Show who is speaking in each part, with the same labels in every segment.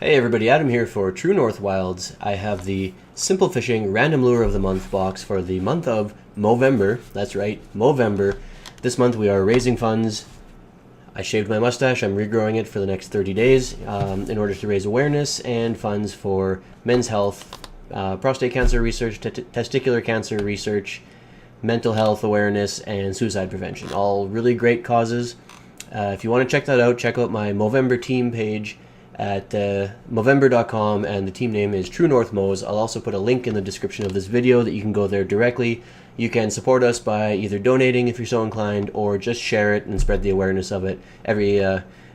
Speaker 1: Hey everybody, Adam here for True North Wilds. I have the Simple Fishing Random Lure of the Month box for the month of Movember. That's right, Movember. This month we are raising funds. I shaved my mustache, I'm regrowing it for the next 30 days in order to raise awareness and funds for men's health, prostate cancer research, testicular cancer research, mental health awareness, and suicide prevention. All really great causes. If you want to check that out, check out my Movember team page at Movember.com, and the team name is True North Mows. I'll also put a link in the description of this video that you can go there directly. You can support us by either donating if you're so inclined, or just share it and spread the awareness of it. Every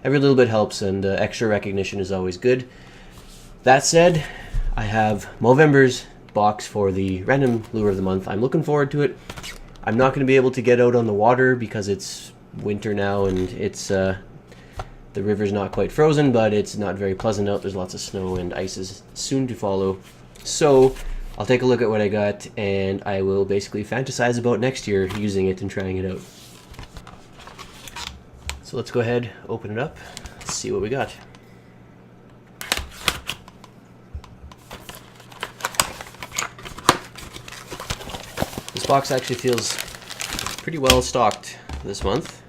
Speaker 1: little bit helps, and extra recognition is always good. That said, I have Movember's box for the Random Lure of the Month. I'm looking forward to it. I'm not going to be able to get out on the water because it's winter now, and it's the river's not quite frozen, but it's not very pleasant out. There's lots of snow and ice is soon to follow. So I'll take a look at what I got, and I will basically fantasize about next year using it and trying it out. So let's go ahead, open it up, see what we got. This box actually feels pretty well stocked this month,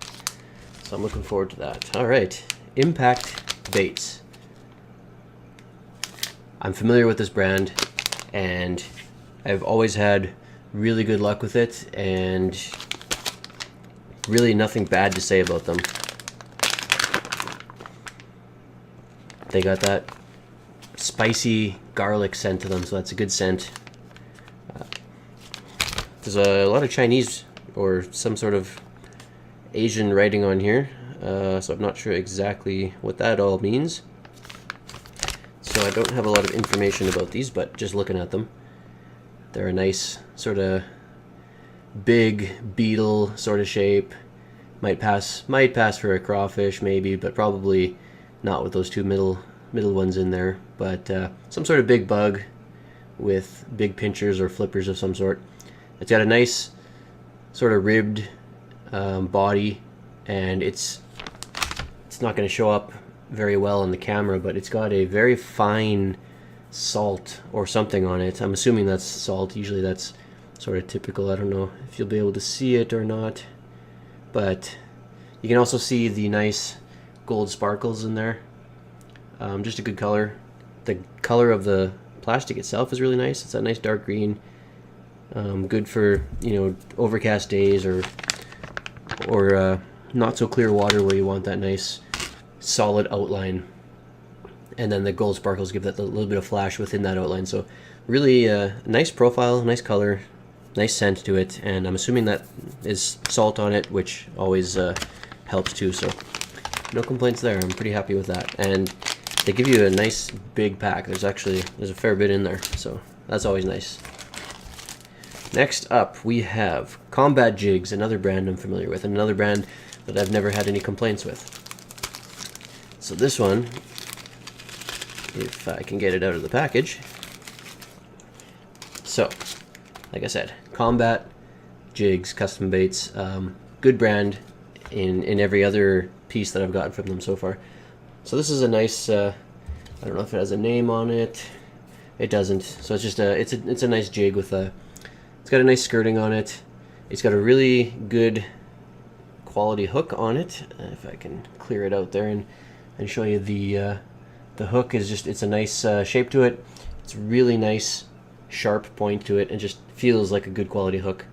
Speaker 1: so I'm looking forward to that. All right, Impact Baits. I'm familiar with this brand, and I've always had really good luck with it, and really nothing bad to say about them. They got that spicy garlic scent to them, so that's a good scent. There's a lot of Chinese or some sort of Asian writing on here, so I'm not sure exactly what that all means. So I don't have a lot of information about these, but just looking at them, they're a nice sort of big beetle sort of shape. Might pass for a crawfish maybe, but probably not with those two middle ones in there. But some sort of big bug with big pinchers or flippers of some sort. It's got a nice sort of ribbed body, and it's not going to show up very well on the camera, but it's got a very fine salt or something on it. I'm assuming that's salt. Usually that's sort of typical. I don't know if you'll be able to see it or not, but you can also see the nice gold sparkles in there. Just a good color. The color of the plastic itself is really nice. It's a nice dark green. Good for, overcast days or not so clear water where you want that nice solid outline, and then the gold sparkles give that a little bit of flash within that outline. So really nice profile, nice color, nice scent to it, and I'm assuming that is salt on it, which always helps too, so no complaints there. I'm pretty happy with that, and they give you a nice big pack. There's a fair bit in there, so that's always nice. Next up, we have Combat Jigs, another brand I'm familiar with, and another brand that I've never had any complaints with. So this one, if I can get it out of the package. So, like I said, Combat Jigs, custom baits, good brand in every other piece that I've gotten from them so far. So this is a nice, I don't know if it has a name on it. It doesn't. So it's just it's a nice jig with a. It's got a nice skirting on it. It's got a really good quality hook on it. If I can clear it out there and show you the hook is just, it's a nice shape to it. It's really nice sharp point to it, and just feels like a good quality hook.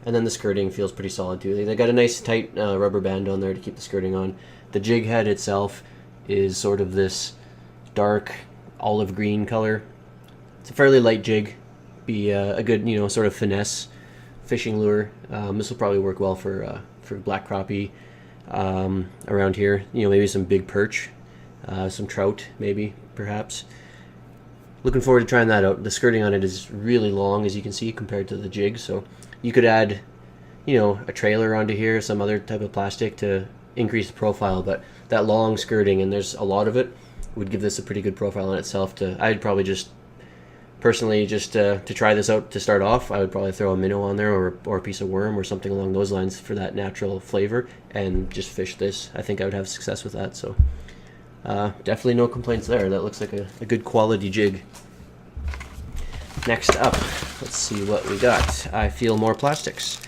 Speaker 1: And then the skirting feels pretty solid too. They got a nice tight rubber band on there to keep the skirting on. The jig head itself is sort of this dark olive green color. It's a fairly light jig. Be a good, sort of finesse fishing lure. This will probably work well for black crappie around here. Maybe some big perch, some trout, maybe, perhaps. Looking forward to trying that out. The skirting on it is really long, as you can see, compared to the jig. So you could add, a trailer onto here, some other type of plastic to increase the profile. But that long skirting, and there's a lot of it, would give this a pretty good profile in itself. I'd probably just personally, just to try this out to start off, I would probably throw a minnow on there, or a piece of worm or something along those lines for that natural flavor, and just fish this. I think I would have success with that. So Definitely no complaints there. That looks like a good quality jig. Next up, let's see what we got. I feel more plastics.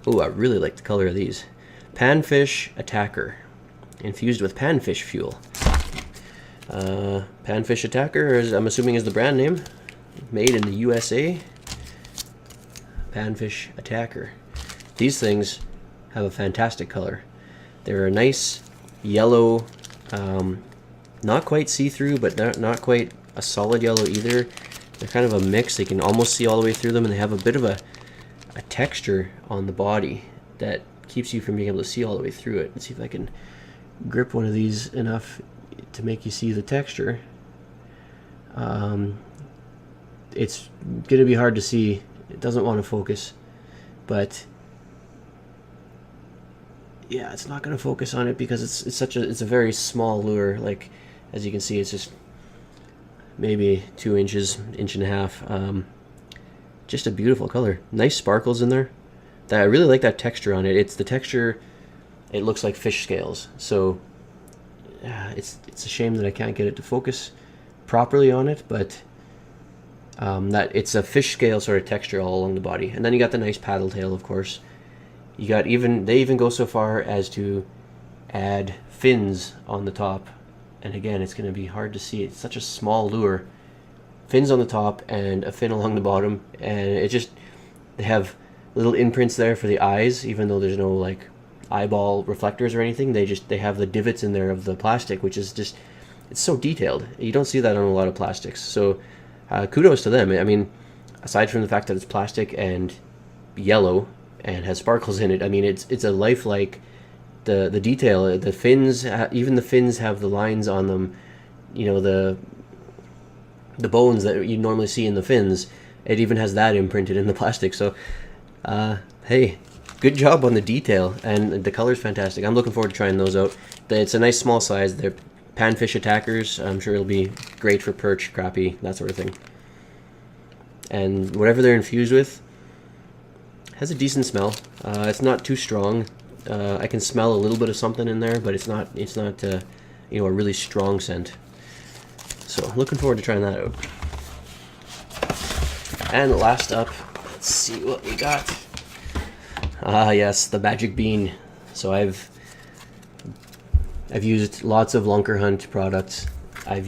Speaker 1: Oh, I really like the color of these. Panfish Attacker, infused with panfish fuel. Panfish Attacker, I'm assuming is the brand name. Made in the USA. Panfish Attacker. These things have a fantastic color. They're a nice yellow, not quite see-through, but not quite a solid yellow either. They're kind of a mix. You can almost see all the way through them, and they have a bit of a texture on the body that keeps you from being able to see all the way through it. Let's see if I can grip one of these enough to make you see the texture. It's gonna be hard to see. It doesn't want to focus, but yeah, it's not gonna focus on it because it's a very small lure. Like, as you can see, it's just maybe 2 inches, inch and a half. Just a beautiful color. Nice sparkles in there. I really like that texture on it. It's the texture. It looks like fish scales. So it's a shame that I can't get it to focus properly on it, but that it's a fish scale sort of texture all along the body. And then you got the nice paddle tail, of course. You got they even go so far as to add fins on the top. And again, it's going to be hard to see. It's such a small lure. Fins on the top and a fin along the bottom, and they have little imprints there for the eyes, even though there's no like eyeball reflectors or anything. They have the divots in there of the plastic, which is just, it's so detailed. You don't see that on a lot of plastics. So kudos to them. I mean, aside from the fact that it's plastic and yellow and has sparkles in it, I mean, it's a lifelike. The detail, the fins, even the fins have the lines on them. You know, the bones that you normally see in the fins. It even has that imprinted in the plastic. So, hey, good job on the detail, and the color's fantastic. I'm looking forward to trying those out. It's a nice small size. They're panfish attackers. I'm sure it'll be great for perch, crappie, that sort of thing. And whatever they're infused with has a decent smell. It's not too strong. I can smell a little bit of something in there, but it's not a really strong scent. So looking forward to trying that out. And last up, let's see what we got. Yes, the Magic Bean. So I've used lots of Lunker Hunt products. I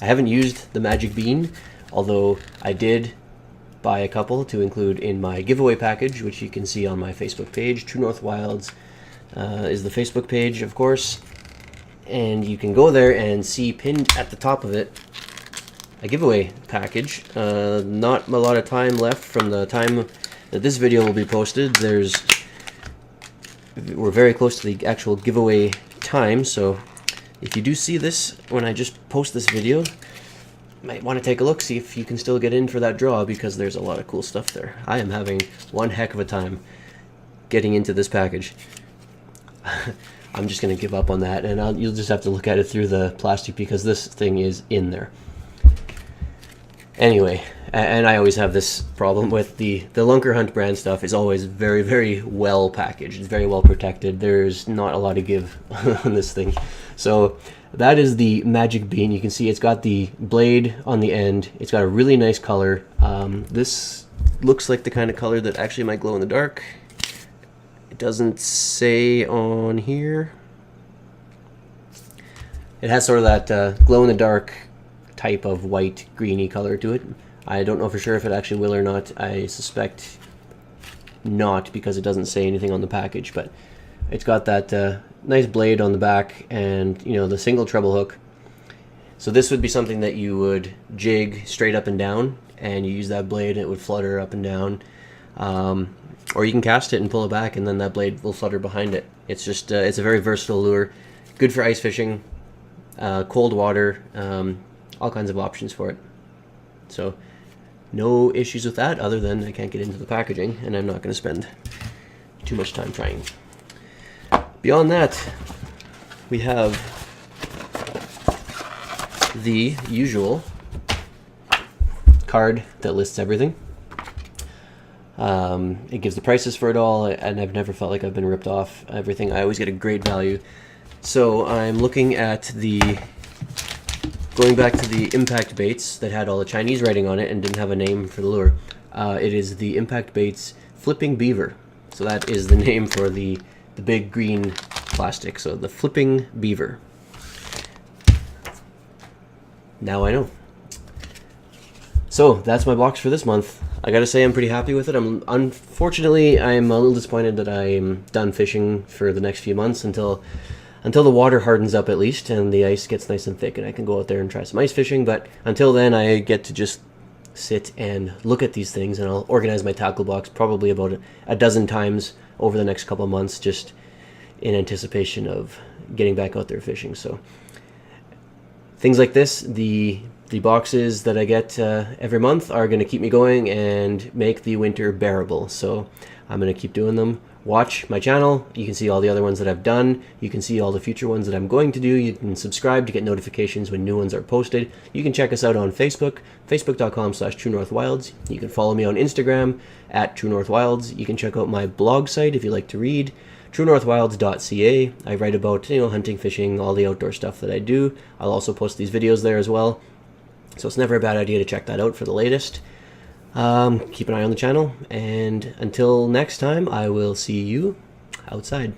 Speaker 1: haven't used the Magic Bean, although I did buy a couple to include in my giveaway package, which you can see on my Facebook page. True North Wilds is the Facebook page, of course, and you can go there and see pinned at the top of it a giveaway package. Not a lot of time left from the time that this video will be posted. We're very close to the actual giveaway time, so if you do see this when I just post this video, might want to take a look, see if you can still get in for that draw, because there's a lot of cool stuff there. I am having one heck of a time getting into this package. I'm just going to give up on that, and you'll just have to look at it through the plastic, because this thing is in there. Anyway, and I always have this problem with the Lunker Hunt brand stuff. Is always very, very well packaged. It's very well protected. There's not a lot to give on this thing. So that is the Magic Bean. You can see it's got the blade on the end. It's got a really nice color. This looks like the kind of color that actually might glow in the dark. It doesn't say on here. It has sort of that glow in the dark type of white greeny color to it. I don't know for sure if it actually will or not. I suspect not, because it doesn't say anything on the package, but it's got that nice blade on the back, and the single treble hook. So this would be something that you would jig straight up and down, and you use that blade and it would flutter up and down, or you can cast it and pull it back, and then that blade will flutter behind it. It's just it's a very versatile lure, good for ice fishing, cold water, all kinds of options for it. So no issues with that, other than I can't get into the packaging, and I'm not going to spend too much time trying. Beyond that, we have the usual card that lists everything. It gives the prices for it all, and I've never felt like I've been ripped off. Everything, I always get a great value. So I'm looking at going back to the impact baits that had all the Chinese writing on it and didn't have a name for the lure. It is the Impact Baits Flipping Beaver. So that is the name for the big green plastic. So the Flipping Beaver. Now I know. So that's my box for this month. I gotta say I'm pretty happy with it. Unfortunately I'm a little disappointed that I'm done fishing for the next few months until the water hardens up at least and the ice gets nice and thick and I can go out there and try some ice fishing. But until then I get to just sit and look at these things, and I'll organize my tackle box probably about a dozen times over the next couple of months, just in anticipation of getting back out there fishing. So things like this, the boxes that I get every month are going to keep me going and make the winter bearable. So I'm going to keep doing them. Watch my channel. You can see all the other ones that I've done. You can see all the future ones that I'm going to do. You can subscribe to get notifications when new ones are posted. You can check us out on Facebook, facebook.com/TrueNorthWilds. You can follow me on Instagram @TrueNorthWilds. You can check out my blog site if you like to read, truenorthwilds.ca. I write about, hunting, fishing, all the outdoor stuff that I do. I'll also post these videos there as well. So it's never a bad idea to check that out for the latest. Keep an eye on the channel, and until next time, I will see you outside.